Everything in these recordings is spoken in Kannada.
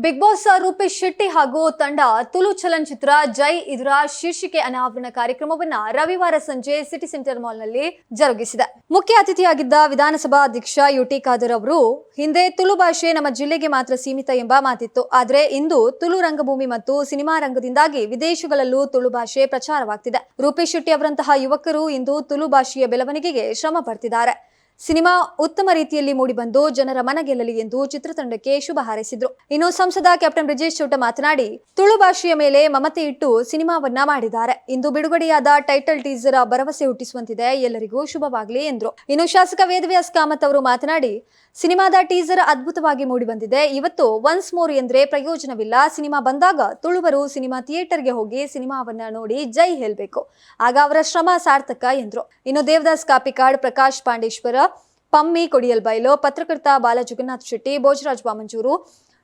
ಬಿಗ್ ಬಾಸ್ ರೂಪೇಶ್ ಶೆಟ್ಟಿ ಹಾಗೂ ತಂಡ ತುಳು ಚಲನಚಿತ್ರ ಜೈ ಇದರ ಶೀರ್ಷಿಕೆ ಅನಾವರಣ ಕಾರ್ಯಕ್ರಮವನ್ನ ರವಿವಾರ ಸಂಜೆ ಸಿಟಿ ಸೆಂಟರ್ ಮಾಲ್ನಲ್ಲಿ ಜರುಗಿಸಿದೆ. ಮುಖ್ಯ ಅತಿಥಿಯಾಗಿದ್ದ ವಿಧಾನಸಭಾ ಅಧ್ಯಕ್ಷ ಯುಟಿ ಖಾದರ್ ಅವರು ಹಿಂದೆ ತುಳು ಭಾಷೆ ನಮ್ಮ ಜಿಲ್ಲೆಗೆ ಮಾತ್ರ ಸೀಮಿತ ಎಂಬ ಮಾತಿತ್ತು. ಆದರೆ ಇಂದು ತುಳು ರಂಗಭೂಮಿ ಮತ್ತು ಸಿನಿಮಾ ರಂಗದಿಂದಾಗಿ ವಿದೇಶಗಳಲ್ಲೂ ತುಳು ಭಾಷೆ ಪ್ರಚಾರವಾಗ್ತಿದೆ. ರೂಪೇಶ್ ಶೆಟ್ಟಿ ಅವರಂತಹ ಯುವಕರು ಇಂದು ತುಳು ಭಾಷೆಯ ಬೆಳವಣಿಗೆಗೆ ಶ್ರಮ ಪಡ್ತಿದ್ದಾರೆ. ಸಿನಿಮಾ ಉತ್ತಮ ರೀತಿಯಲ್ಲಿ ಮೂಡಿಬಂದು ಜನರ ಮನ ಗೆಲ್ಲಲಿ ಎಂದು ಚಿತ್ರತಂಡಕ್ಕೆ ಶುಭ ಹಾರೈಸಿದ್ರು. ಇನ್ನು ಸಂಸದ ಕ್ಯಾಪ್ಟನ್ ಬ್ರಿಜೇಶ್ ಚೌಟ ಮಾತನಾಡಿ, ತುಳು ಭಾಷೆಯ ಮೇಲೆ ಮಮತೆ ಇಟ್ಟು ಸಿನಿಮಾವನ್ನ ಮಾಡಿದ್ದಾರೆ. ಇಂದು ಬಿಡುಗಡೆಯಾದ ಟೈಟಲ್ ಟೀಸರ್ ಭರವಸೆ ಹುಟ್ಟಿಸುವಂತಿದೆ. ಎಲ್ಲರಿಗೂ ಶುಭವಾಗಲಿ ಎಂದ್ರು. ಇನ್ನು ಶಾಸಕ ವೇದವ್ಯಾಸ್ ಕಾಮತ್ ಅವರು ಮಾತನಾಡಿ, ಸಿನಿಮಾದ ಟೀಸರ್ ಅದ್ಭುತವಾಗಿ ಮೂಡಿಬಂದಿದೆ. ಇವತ್ತು ಒನ್ಸ್ ಮೋರ್ ಎಂದ್ರೆ ಪ್ರಯೋಜನವಿಲ್ಲ. ಸಿನಿಮಾ ಬಂದಾಗ ತುಳುವರು ಸಿನಿಮಾ ಥಿಯೇಟರ್ಗೆ ಹೋಗಿ ಸಿನಿಮಾವನ್ನ ನೋಡಿ ಜೈ ಹೇಳ್ಬೇಕು. ಆಗ ಅವರ ಶ್ರಮ ಸಾರ್ಥಕ ಎಂದ್ರು. ಇನ್ನು ದೇವದಾಸ್ ಕಾಪಿಕಾಡ್, ಪ್ರಕಾಶ್ ಪಾಂಡೇಶ್ವರ, ಪಮ್ಮಿ ಕೊಡಿಯಲ್ಬೈಲು, ಪತ್ರಕರ್ತ ಬಾಲಜಗನ್ನಾಥ್ ಶೆಟ್ಟಿ, ಭೋಜರಾಜ್ ಬಾಮಂಜೂರು,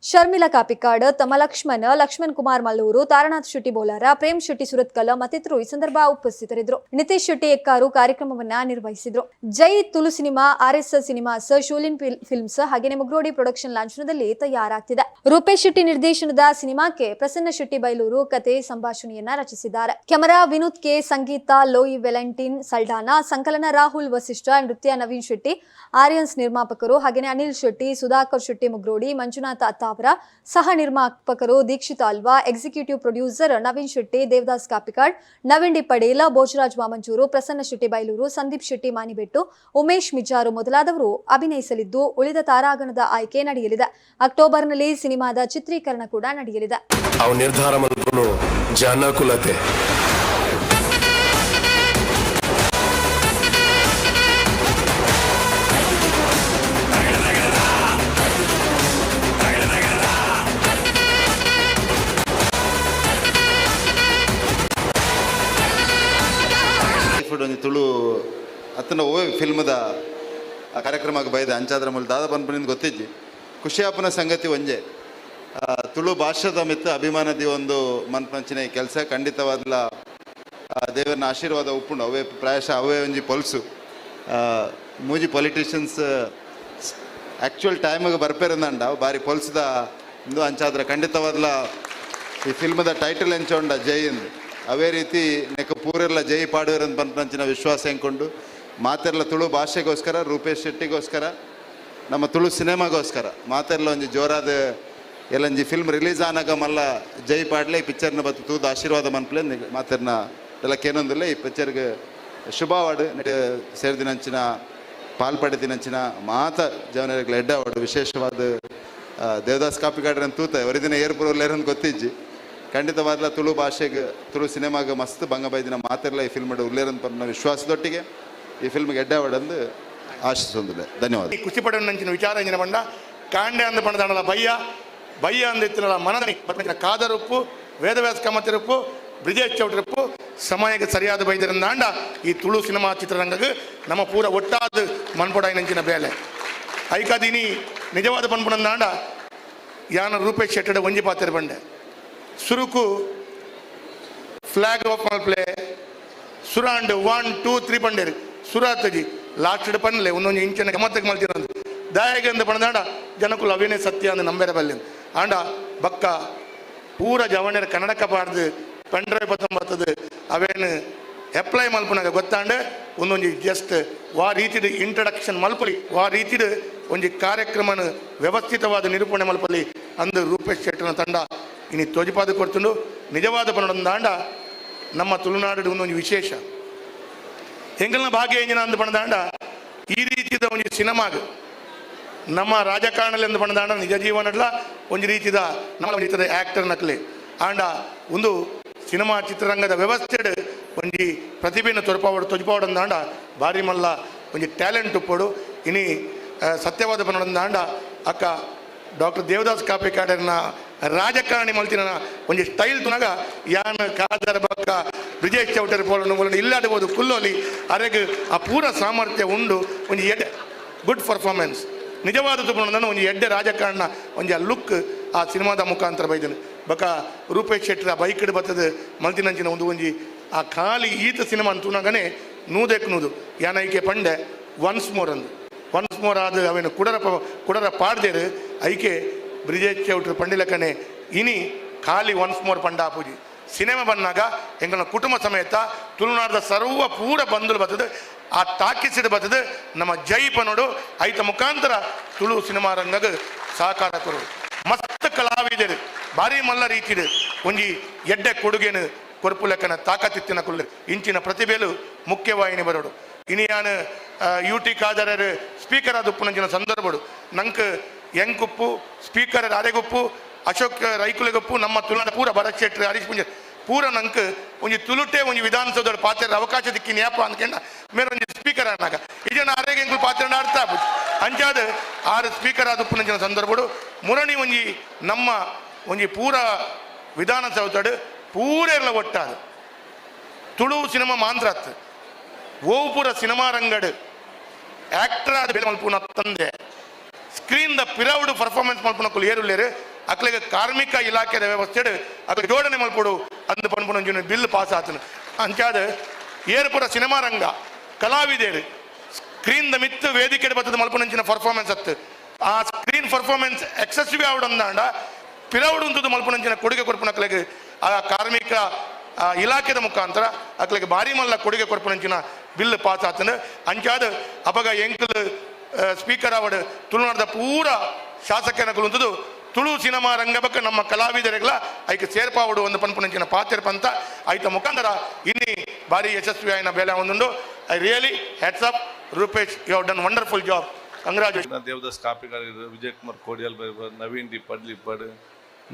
ಶರ್ಮಿಳಾ ಕಾಪಿಕಾಡ್, ತಮ್ಮ ಲಕ್ಷ್ಮಣ್ ಕುಮಾರ್ ಮಲ್ಲೂರು, ತಾರನಾಥ್ ಶೆಟ್ಟಿ ಬೋಲಾರ, ಪ್ರೇಮ್ ಶೆಟ್ಟಿ ಸುರತ್ಕಲ್ ಮತ್ತಿತರರು ಈ ಸಂದರ್ಭ ಉಪಸ್ಥಿತರಿದ್ದರು. ನಿತೇಶ್ ಶೆಟ್ಟಿ ಎಕ್ಕಾರು ಕಾರ್ಯಕ್ರಮವನ್ನ ನಿರ್ವಹಿಸಿದ್ರು. Jai Tulu cinema RS cinemas, Shoolin films ಹಾಗೆಯೇ ಮುಗ್ರೋಡಿ ಪ್ರೊಡಕ್ಷನ್ ಲಾಂಛನದಲ್ಲಿ ತಯಾರಾಗ್ತಿದೆ. ರೂಪೇಶ್ ಶೆಟ್ಟಿ ನಿರ್ದೇಶನದ ಸಿನಿಮಾಕ್ಕೆ ಪ್ರಸನ್ನ ಶೆಟ್ಟಿ ಬೈಲೂರು ಕತೆ ಸಂಭಾಷಣೆಯನ್ನ ರಚಿಸಿದ್ದಾರೆ. ಕ್ಯಾಮರಾ ವಿನೋದ್ ಕೆ, ಸಂಗೀತ ಲೋಯಿ ವೆಲೆಂಟಿನ್ ಸಲ್ಡಾನಾ, ಸಂಕಲನ ರಾಹುಲ್ ವಸಿಷ್ಠ, ನೃತ್ಯ ನವೀನ್ ಶೆಟ್ಟಿ, ಆರ್ಯನ್ಸ್ ನಿರ್ಮಾಪಕರು ಹಾಗೆಯೇ ಅನಿಲ್ ಶೆಟ್ಟಿ, ಸುಧಾಕರ್ ಶೆಟ್ಟಿ ಮುಗ್ರೋಡಿ, ಮಂಜುನಾಥ ಅವರ ಸಹ ನಿರ್ಮಾಪಕರು Deekshith Alva, executive producer Naveen Shetty, Devadas Kapikad, Naveen D Padil, Bhojaraj Mamanjoor, Prasanna Shetty Bailur, Sandeep Shetty Manibettu, Umesh Mijar ಮೊದಲಾದವರು ಅಭಿನಯಿಸಲಿದ್ದು, ಉಳಿದ ತಾರಾಗಣದ ಆಯ್ಕೆ ನಡೆಯಲಿದೆ. ಅಕ್ಟೋಬರ್ನಲ್ಲಿ ಸಿನಿಮಾದ ಚಿತ್ರೀಕರಣ ಕೂಡ ನಡೆಯಲಿದೆ. ಒಂದು ತುಳು ಅತ್ತನ ಓ ಫಿಲ್ಮದ ಕಾರ್ಯಕ್ರಮಕ್ಕೆ ಬೈದೆ ಅಂಚಾದ್ರ ಮೂಲ ದಾದ ಪನ್ಪನಿಂದ ಗೊತ್ತಿಜ್ಜಿ ಖುಷಿಯಾಪನ ಸಂಗತಿ ಒಂಜೆ ತುಳು ಭಾಷೆದ ಮಿತ್ತ ಅಭಿಮಾನದಿ ಒಂದು ಮನ್ಪಂಚಿನ ಕೆಲಸ ಖಂಡಿತವಾದ ದೇವರನ ಆಶೀರ್ವಾದ ಉಪ್ಪುಂಡು ಅವೇ ಪ್ರಾಯಶಃ ಅವೇ ಒಂಜಿ ಪೊಲ್ಸು ಮೂಜಿ ಪೊಲಿಟಿಷಿಯನ್ಸ್ ಆ್ಯಕ್ಚುಯಲ್ ಟೈಮಿಗೆ ಬರ್ಪೇರಂದಂಡ ಬಾರಿ ಪೊಲ್ಸದ ಇಂದು ಅಂಚಾದ್ರ ಖಂಡಿತವಾದ ಈ ಫಿಲ್ಮದ ಟೈಟಲ್ ಎಂಚೋಂಡ ಜೈ ಎಂದು ಅವೇ ರೀತಿ ನೆಕ್ಕ ಪೂರೆಲ್ಲ ಜೈ ಪಾಡುವರಂತ ಪಂಪಂಚಿನ ವಿಶ್ವಾಸ ಹೆಂಕೊಂಡು ಮಾತೆಲ್ಲ ತುಳು ಭಾಷೆಗೋಸ್ಕರ ರೂಪೇಶ್ ಶೆಟ್ಟಿಗೋಸ್ಕರ ನಮ್ಮ ತುಳು ಸಿನಿಮಾಗೋಸ್ಕರ ಮಾತೆಲ್ಲ ಒಂಜಿ ಜೋರಾದ ಎಲ್ಲಂಜಿ ಫಿಲ್ಮ್ ರಿಲೀಸ್ ಆನಾಗ ಮಲ್ಲ ಜೈ ಪಾಡ್ಲೆ ಈ ಪಿಕ್ಚರ್ನ ಬತ್ತು ತೂದು ಆಶೀರ್ವಾದ ಮನ್ಪಲೆ ಮಾತೆರ್ನ ಎಲ್ಲ ಕೇನೊಂದಿಲ್ಲ ಈ ಪಿಕ್ಚರ್ಗೆ ಶುಭವಾಡು ಸೇರಿದಿನಂಚಿನ ಪಾಲ್ಪಡಿದಿನಂಚಿನ ಮಾತ ಜವನರಿಗೆ ಎಡ್ಡವಾಡು ವಿಶೇಷವಾದ ದೇವದಾಸ್ ಕಾಪಿಕಾಡ್ರನ್ ತೂತ ವರಿದಿನ ಏರ್ಪುರಲ್ಲೇರನ್ ಗೊತ್ತಿಜ್ಜಿ ಖಂಡಿತವಾದ ತುಳು ಭಾಷೆಗೆ ತುಳು ಸಿನಿಮಾಗೆ ಮಸ್ತ್ ಬಂಗ ಬೈದಿನ ಮಾತೆಲ್ಲ ಈ ಫಿಲ್ಮ್ ಉಲ್ಲೇರಂತ ಪನ್ನ ವಿಶ್ವಾಸದೊಟ್ಟಿಗೆ ಈ ಫಿಲ್ಮ್ಗೆ ಎಡ್ಡಾವಡಂದು ಆಶಿಸೊಂದಿಲ್ಲ. ಧನ್ಯವಾದ. ಖುಷಿ ಪಡ ನಂಚಿನ ವಿಚಾರ ಎಂಜಿನ ಬಂಡ ಕಾಂಡೆ ಅಂದ ಪಣದಾಣದ ಬಯ್ಯ ಅಂದ ಇತ್ತಿನ ಮನದನಿ ಪತ್ನ ಕಾದರುಪ್ಪು ವೇದವ್ಯಾಸ ಕಮತಿರುಪ್ಪು ಬ್ರಿಜೇಶ್ ಚೌಟ್ರಪ್ಪು ಸಮಯಕ್ಕೆ ಸರಿಯಾದ ಬೈದರಿಂದಾಂಡ ಈ ತುಳು ಸಿನಿಮಾ ಚಿತ್ರರಂಗಕ್ಕೆ ನಮ್ಮ ಪೂರ ಒಟ್ಟಾದ ಮನ್ಪೊಡಾಯಿ ನಂಚಿನ ಬೇಲೆ ಐಕಾದೀನಿ ನಿಜವಾದ ಪನ್ಪುಣಂದಾಂಡ ಯಾನ ರೂಪೇಶ್ ಶೆಟ್ಟಡ ಒಂಜಿ ಪಾತ್ರ ಬಂಡೆ ಸುರುಕು ಫ್ಲಾಗ್ ಆಫ್ ಮಲ್ಪ್ಲೆ ಸುರಾಂಡ್ 1 2 3 ಪಂಡೇರಿ ಸುರಾತಜಿ ಲಾಸ್ಟ್ ಪನ್ಲೆ ಒಂದೊಂದು ಇಂಚಿನ ಗಮತ್ತಕ್ಕೆ ಮಲ್ತಿರಂದು ದಾಯಗಂದ ಪಣದಾಂಡ ಜನಕ್ಕೂ ಅವೇನೇ ಸತ್ಯ ಅಂದು ನಂಬೇರ ಬಲ್ಲಿ ಆಂಡ ಬಕ್ಕ ಪೂರ ಜವಣರ ಕನ್ನಡಕ ಪಾಡ್ದು ಪೆಂಡ್ರೈವ್ ಬತ್ತೊಂಬತ್ತದು ಅವೇನು ಅಪ್ಲೈ ಮಲ್ಪನಾಗ ಗೊತ್ತಾಂಡ ಒಂದೊಂದು ಜಸ್ಟ್ ವಾ ರೀತಿದ ಇಂಟ್ರಡಕ್ಷನ್ ಮಲ್ಪಲಿ ವಾ ರೀತಿದ ಒಂಜಿ ಕಾರ್ಯಕ್ರಮನ ವ್ಯವಸ್ಥಿತವಾದ ನಿರೂಪಣೆ ಮಲ್ಪಲಿ ಅಂದು ರೂಪೇಶ್ ಶೆಟ್ಟನ ತಂಡ ಇನ್ನು ತೋಜಿಪಾದ ಕೊಡ್ತುಂಡು ನಿಜವಾದ ಪಣದಾಂಡ ನಮ್ಮ ತುಳುನಾಡು ಒಂದೊಂದು ವಿಶೇಷ ಹೆಂಗಲ್ನ ಭಾಗ್ಯ ಎಂಜಿನ ಅಂದು ಪಣದಾಂಡ ಈ ರೀತಿಯ ಒಂದು ಸಿನಿಮಾಗ ನಮ್ಮ ರಾಜಕಾರಣಲ್ಲಿ ಅಂದು ಪಣದಾಂಡ ನಿಜ ಜೀವನಡ್ಲ ಒಂದು ರೀತಿದ ನಮ್ಮ ರೀತಿಯ ಆ್ಯಕ್ಟರ್ ನಕ್ಲೆ ಆಂಡ ಒಂದು ಸಿನಿಮಾ ಚಿತ್ರರಂಗದ ವ್ಯವಸ್ಥೆ ಒಂಜಿ ಪ್ರತಿಭೆಯನ್ನು ತೊಜಪಾವಡಂದಾಂಡ ಭಾರಿ ಮಲ್ಲ ಒಂಜಿ ಟ್ಯಾಲೆಂಟ್ ಉಪ್ಪೋಡು ಇನಿ ಸತ್ಯವಾದ ಪಣದಾಂಡ ಅಕ್ಕ ಡಾಕ್ಟರ್ ದೇವದಾಸ್ ಕಾಪಿಕಾಡರ್ನ ರಾಜಕಾರಣಿ ಮಲ್ತಿನ ಒಂಜಿ ಸ್ಟೈಲ್ ತುನಗ ಯಾನ್ ಕಾದರ ಬಕ್ಕ ಬ್ರಿಜೇಶ್ ಚೌಟರ್ ಪೋಲನ್ನು ಇಲ್ಲಾಡಬಹುದು ಕುಲ್ಲೋಲಿ ಅರೆಗೆ ಆ ಪೂರ ಸಾಮರ್ಥ್ಯ ಉಂಡು ಒಂಜಿ ಎಡ್ಡೆ ಗುಡ್ ಪರ್ಫಾರ್ಮೆನ್ಸ್ ನಿಜವಾದ ತುಪಣ ಒಂಜಿ ಎಡ್ಡೆ ರಾಜಕಾರಣ ಒಂಜಿ ಆ ಲುಕ್ ಆ ಸಿನಿಮಾದ ಮುಖಾಂತರ ಬೈದನು ಬಕ ರೂಪೇಶ್ ಶೆಟ್ಟರ ಬೈಕಡ್ ಬತ್ತದ ಮಲ್ತಿನಂಚಿನ ಒಂದು ಒಂಜಿ ಆ ಖಾಲಿ ಈತ ಸಿನಿಮಾ ಅಂತೂನಾಗನೇ ನೂದೆಕ್ನೂದು ಯಾನೈಕೆ ಪಂಡೆ ಒನ್ಸ್ ಮೋರ್ ಅಂದು ಒನ್ಸ್ ಮೋರ್ ಆದ ಅವೇನು ಕುಡರ ಪಾಡ್ದೇರು ಐಕೆ ಬ್ರಿಜೇಶ್ ಚೌಟ್ರಿ ಪಂಡಿಲಕನೆ ಇನಿ ಖಾಲಿ ಒನ್ಸ್ ಮೋರ್ ಪಂಡ ಆಪುಜಿ ಸಿನಿಮಾ ಬಂದಾಗ ಎಂಗಳ ಕುಟುಂಬ ಸಮೇತ ತುಳುನಾಡದ ಸರ್ವ ಪೂರ ಬಂಧುಲು ಬರ್ತದೆ ಆ ತಾಕಿಸಿದ ಬರ್ತದೆ ನಮ್ಮ ಜೈ ಪನೋಡು ಐತ ಮುಖಾಂತರ ತುಳು ಸಿನಿಮಾ ರಂಗಗ ಸಹಕಾರ ಕೊರು ಮಸ್ತ್ ಕಲಾವಿದರು ಭಾರಿ ಮಲ್ಲ ರೀತಿಡು ಒಂಜಿ ಎಡ್ಡೆ ಕೊಡುಗೆನು ಕೊರ್ಪು ಲೆಕ್ಕನ ತಾಕತ್ತಿತ್ತಿನ ಕುಳ್ಳು ಇಂಚಿನ ಪ್ರತಿಭೆಲು ಮುಖ್ಯವಾಹಿನಿ ಬರೋಡು ಇನಿಯಾನು ಯುಟಿ ಖಾದರರು ಸ್ಪೀಕರ್ ಆದ ಉಪ್ಪುನಂಚಿನ ಸಂದರ್ಭಡು ನಂಗೆ ಎಂಕುಪ್ಪು ಸ್ಪೀಕರ್ ಅರೆಗುಪ್ಪು ಅಶೋಕ್ ರೈಕುಲಿಗೊಪ್ಪು ನಮ್ಮ ತುಳುನಾಡ ಪೂರ ಭರತ್ ಶೆಟ್ಟಿ ಹರೀಶ್ ಪುಂಜ ಪೂರ ನಂಗೆ ಒಂಜಿ ತುಳುಟೆ ಒಂಜಿ ವಿಧಾನಸೌಧ ಪಾತ್ರ ಅವಕಾಶ ದಿಕ್ಕಿನ ಯಾಪ ಅಂದ್ಕೊಂಡ ಮೇರೆ ಒಂಜಿ ಸ್ಪೀಕರ್ ಅನ್ನಾಗ ಇದನ್ನ ಆರೇಗೆ ಎಂಕುಲು ಪಾತ್ರ ಅರ್ಥ ಆಗ್ಬೋದು ಅಂಚಾದ 6 ಸ್ಪೀಕರ್ ಆದ ಉಪ್ಪುನಂಚಿನ ಸಂದರ್ಭಡು ಮುರಣಿ ಒಂಜಿ ನಮ್ಮ ಒಂಜಿ ಪೂರ ವಿಧಾನಸೌಧಡು ಪೂರೆಲ್ಲ ಒಟ್ಟಾದ ತುಳು ಸಿನಿಮಾ ಮಾಂದ್ರತ್ ಓವು ಪೂರ ಸಿನಿಮಾ ರಂಗಡು ಆಕ್ಟರ್ ಆದ ಬೆಲೆ ಮಲ್ಪುನ ತಂದೆ ಸ್ಕ್ರೀನ್ ದ ಪಿರೌಡ್ ಪರ್ಫಾರ್ಮೆನ್ಸ್ ಮಲ್ಪುನಕ್ಕೂ ಏರುಳ್ಳೇರು ಅಕ್ಲೆಗೆ ಕಾರ್ಮಿಕ ಇಲಾಖೆದ ವ್ಯವಸ್ಥೆಡು ಅಕ್ಲೆ ಜೋಡಣೆ ಮಲ್ಪುಡು ಅಂದು ಪನ್ಪುನ ಬಿಲ್ ಪಾಸ್ ಆತನು ಅಂಚಾದ ಏರ್ಪುರ ಸಿನಿಮಾ ರಂಗ ಕಲಾವಿದರು ಸ್ಕ್ರೀನ್ ದ ಮಿತ್ತು ವೇದಿಕೆ ಬತ್ತದ ಮಲ್ಪುನಂಚಿನ ಪರ್ಫಾರ್ಮೆನ್ಸ್ ಅತ್ತು ಆ ಸ್ಕ್ರೀನ್ ಪರ್ಫಾರ್ಮೆನ್ಸ್ ಎಕ್ಸೆಸಿವ್ ಆವಡಂದಾಂಡ ಪಿರೌಡ್ ಉಂತದ ಮಲ್ಪುನಂಚಿನ ಕೊಡುಗೆ ಕೊರ್ಪುನಕ್ಲೆಗೆ ಆ ಕಾರ್ಮಿಕ ಇಲಾಖೆದ ಮುಖಾಂತರ ಅಕ್ಲೆಗೆ ಭಾರಿ ಮಲ್ಲ ಕೊಡುಗೆ ಕೊರ್ಪುನಂಚಿನ ಬಿಲ್ ಪಾಸ್ ಆತನು ಅಂಚಾದ ಅಪಗ ಎಂಕಲ್ ಸ್ಪೀಕರ್ ಅವಡು ತುಳುನಾಡದ ಪೂರ ಶಾಸಕನಗಳುಂತದು ತುಳು ಸಿನಿಮಾ ರಂಗ ಬಗ್ಗೆ ನಮ್ಮ ಕಲಾವಿದರಿಗೆಲ್ಲ ಐಕೆ ಸೇರ್ಪಾವಡು ಒಂದು ಪನ್ಪುನಂಚಿನ ಪಾತ್ರ ಪಂತ ಐತ ಮುಖಾಂತರ ಇನ್ನಿ ಭಾರಿ ಯಶಸ್ವಿ ಆಯ್ನ ಬೇಲೆ ಒಂದುಂಡು I really heads up Rupesh you have done wonderful job congratulation Devadas Kapikad Vijay Kumar Kodiyal Naveen ಲಿಪ್ಪಡ್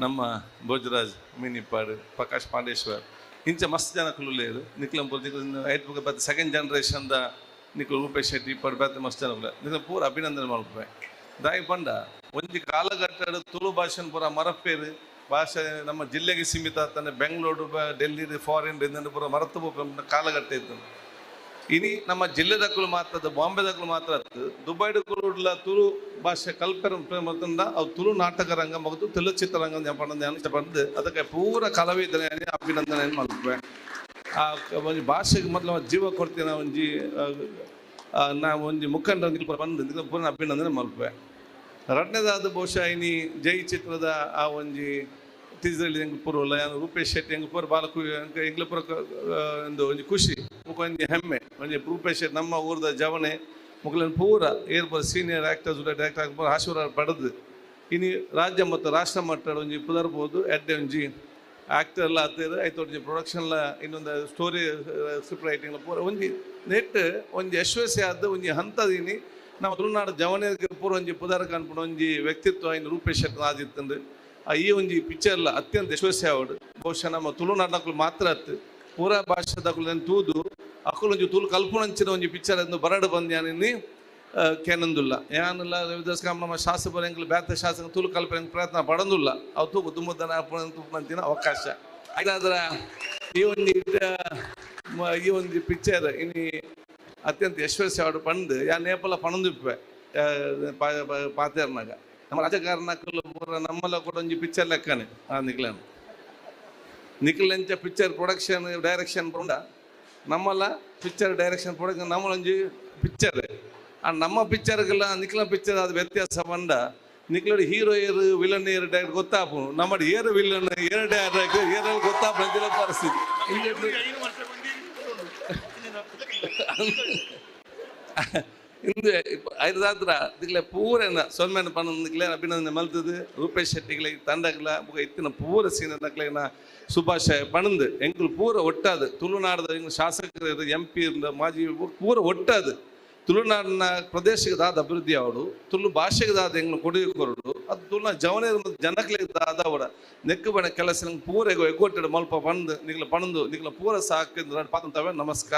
ನಮ್ಮ ಭೋಜರಾಜ್ ಮೀನಿಪ್ಪಾಡು ಪ್ರಕಾಶ್ ಪಾಂಡೇಶ್ವರ್ ಇಂಚ ಮಸ್ತ್ ಜನ ಕುಲ್ಲೇರು ನಿಕ್ಲಂಪುರ್ ಐದು ಬತ್ತ ಸೆಕೆಂಡ್ ಜನರೇಷನ್ದ ನಿಕ್ಲು ರೂಪೇಶ್ ಶೆಟ್ಟಿ ಇಪ್ಪಡು ಬೇತ ಮಸ್ತ್ ಜನ ನಿಕ್ಲ ಪೂರ ಅಭಿನಂದನೆ ಮಾಡ್ಬೇ ದಾಯಿ ಪಂಡ ಒಂಜಿ ಕಾಲಘಟ್ಟದ ತುಳು ಭಾಷೆನ ಪೂರ ಮರಪೇರು ಭಾಷೆ ನಮ್ಮ ಜಿಲ್ಲೆಗೆ ಸೀಮಿತ ಆಗ್ತಾನೆ ಬೆಂಗಳೂರು ಡೆಲ್ಲಿ ಫಾರಿನ್ ಪೂರ ಮರೆತು ಕಾಲಘಟ್ಟ ಇತ್ತು ಇನಿ ನಮ್ಮ ಜಿಲ್ಲೆದಕ್ಕಲು ಮಾತ್ರ ಬಾಂಬೆದಕ್ಕಲು ಮಾತ್ರ ದುಬೈಡ್ ಕುರುಡ್ಲ ತುಳು ಭಾಷೆ ಕಲ್ಪನೆ ಮತ್ತಂದ ಅವು ತುಳು ನಾಟಕ ರಂಗ ಮತ್ತು ತುಳು ಚಿತ್ರರಂಗ ಪಂದು ಅದಕ್ಕೆ ಪೂರ ಕಲಾವಿದನೆ ಅಭಿನಂದನೆ ಮಾಡ್ಬೇ ಆ ಒಂಜಿ ಭಾಷೆಗೆ ಮೊದಲು ಜೀವ ಕೊಡ್ತೀನಿ ಒಂಜಿ ನಾ ಒಂಜಿ ಮುಖಂಡ ಬಂದು ಪೂರ್ಣ ಅಭಿನಂದನೆ ಮಲ್ಪೆ ಎರಡನೇದಾದ ಬಹುಶಃ ಇನಿ ಜೈ ಚಿತ್ರದ ಆ ಒಂಜಿ ಟೀಸರ್ಲಿ ಹೆಂಗೆ ಪೂರ್ವಲ್ಲ ರೂಪೇಶ್ ಶೆಟ್ಟಿ ಹೆಂಗೆ ಪೂರ ಬಾಲಕು ಎಂಗ್ಲ ಪೂರ ಒಂದು ಖುಷಿ ಮುಖ ಒಂಜಿ ಹೆಮ್ಮೆ ಒಂಜಿ ರೂಪೇಶ್ ಶೆಟ್ಟಿ ನಮ್ಮ ಊರದ ಜವಣೆ ಮುಖಲನ್ ಪೂರ ಏರ್ಪುರ ಸೀನಿಯರ್ ಆ್ಯಕ್ಟರ್ಸ್ ಡೈರೆಕ್ಟರ್ ಆಗ್ಬೋದು ಆಶೀರ್ವಾದ ಪಡೆದು ಇನಿ ರಾಜ್ಯ ಮತ್ತು ರಾಷ್ಟ್ರ ಮಟ್ಟದ ಒಂಜಿ ಪುದರ್ಬೋದು ಎಡ್ಡೆ ಒಂಜಿ ಆ್ಯಕ್ಟರ್ ಎಲ್ಲ ಆಗ್ತದೆ ಆಯ್ತು ಒಂಜಿ ಪ್ರೊಡಕ್ಷನ್ಲ ಇನ್ನೊಂದು ಸ್ಟೋರಿ ಸ್ಕ್ರಿಪ್ಟ್ ರೈಟಿಂಗ್ ಪೂರ ಒಂಜಿ ನೆಟ್ ಒಂಜಿ ಯಶಸ್ವಿ ಆದ ಒಂಜಿ ಹಂತದಿನಿ ನಾವು ತುಳುನಾಡು ಜವನಿಗೆ ಪೂರ ಒಂಜಿ ಪುದರ್ ಕಾಣ್ಕೊಂಡು ಒಂಜಿ ವ್ಯಕ್ತಿತ್ವ ಇನ್ನು ರೂಪೇಶ್ ಶೆಟ್ಟಿ ಆದಿತ್ತಂದು ಈ ಒಂಜಿ ಪಿಕ್ಚರ್ಲ ಅತ್ಯಂತ ಯಶಸ್ವಿ ಆವಡು ಬಹುಶಃ ನಮ್ಮ ತುಳುನಾಡಕ್ಕಲು ಮಾತ್ರ ಅತ್ತು ಪೂರ ಭಾಷೆದಕ್ಕಲು ತೂದು ಅಕ್ಕಲು ಒಂಜಿ ತುಳು ಕಲ್ಪುನಂಚಿನ ಒಂಜಿ ಪಿಕ್ಚರ್ ಎಂದು ಬರಡು ಬಂದ್ಯಾನಿ ಕೇನಂದುಲ್ಲ ಏನಿಲ್ಲ ರವಿದಾಸ್ ಕಾಮ ನಮ್ಮ ಶಾಸಕರು ಎಂಗ್ಲು ಬೇತ ಶಾಸಕ ತುಳು ಕಲ್ಪನೆ ಪ್ರಯತ್ನ ಪಡಂದುಲ್ಲ ಅವು ತೂಕು ತುಂಬುದನ ತುಪ್ಪಂತಿನ ಅವಕಾಶ ಹಾಗಾದ್ರೆ ಈ ಒಂದು ಪಿಕ್ಚರ್ ಇನ್ನು ಅತ್ಯಂತ ಯಶಸ್ವಿ ಆವಡು ಪಂದು ಯಾ ನೇಪಲ ಪಣಂದಿಪ್ಪೆ ಪಾತೇರ್ನಾಗ ನಮ್ಮ ರಾಜಕಾರಣಕ್ಕಲು ಪೂರ ನಮ್ಮಲ್ಲ ಕೂಡ ಒಂಜಿ ಪಿಕ್ಚರ್ ಲೆಕ್ಕನೆ ಆ ನಿಖಿಲೆಂಚ ಪಿಕ್ಚರ್ ಪ್ರೊಡಕ್ಷನ್ ಡೈರೆಕ್ಷನ್ ಪಂಡ ನಮ್ಮಲ್ಲ ಪಿಕ್ಚರ್ ಡೈರೆಕ್ಷನ್ ಪ್ರೊಡಕ್ಷನ್ ನಮ್ಮೊಂಜಿ ಪಿಕ್ಚರ್ ಆ ನಮ್ಮ ಪಿಕ್ಚರ್ಗೆಲ್ಲ ನಿಖಿಲ ಪಿಕ್ಚರ್ ಅದು ವ್ಯತ್ಯಾಸ ಪಂಡ ನಿಖಿಲಡು ಹೀರೋ ಏರು ವಿಲನ್ ಏರು ಡೈರೆಕ್ಟ್ ಗೊತ್ತಾಪು ನಮ್ಮ ಏರು ವಿಲನ್ ಏರು ಡೈರೆಕ್ಟ್ ಏರಲ್ಲಿ ಗೊತ್ತಾಪು ಅಂತಿಲ್ಲ ಪರಿಸ್ಥಿತಿ ಇಂದು ಐದಾದ್ರ ದಿಗ್ಲೆ ಪೂರನ ಸೊನ್ಮೆನ ಪನ್ನಕ್ಲೆ ಅಭಿನಂದನೆ ಮಲ್ತದು ರೂಪೇಶ್ ಶೆಟ್ಟಿಗ್ಲೆ ತಂಡಗ್ಲ ಇತ್ತಿನ ಪೂರ ಸೀನಕ್ಲೆನ ಶುಭಾಶಯ ಪಣಂದು ಎಂಕುಲು ಪೂರ ಒಟ್ಟಾದು ತುಳುನಾಡದ ಶಾಸಕರು MP ಮಾಜಿ ಪೂರ ಒಟ್ಟಾದು ತುಳುನಾಡಿನ ಪ್ರದೇಶಕ್ಕೆ ದಾದ ಅಭಿವೃದ್ಧಿ ಆವಡು ತುಳು ಭಾಷೆಗೆ ದಾದ ಹೆಂಗ್ ಕೊಡುಗೆ ಕೊರಡು ಅದು ತುಳುನ ಜವನೇ ಜನಕ್ಕೆ ದಾದ ಅವಡ ನೆಕ್ಕು ಬಣ ಕೆಲಸ ಪೂರ ಎಗ್ಗೊಟ್ಟಿಡ ಮಲ್ಪ ಪಂದು ನಿಗ್ಲ ಪಣಂದು ನಿಗ್ಲ ಪೂರ ಸಾಕಿದ್ರೆ ಪಾತಂತವೆ ನಮಸ್ಕಾರ.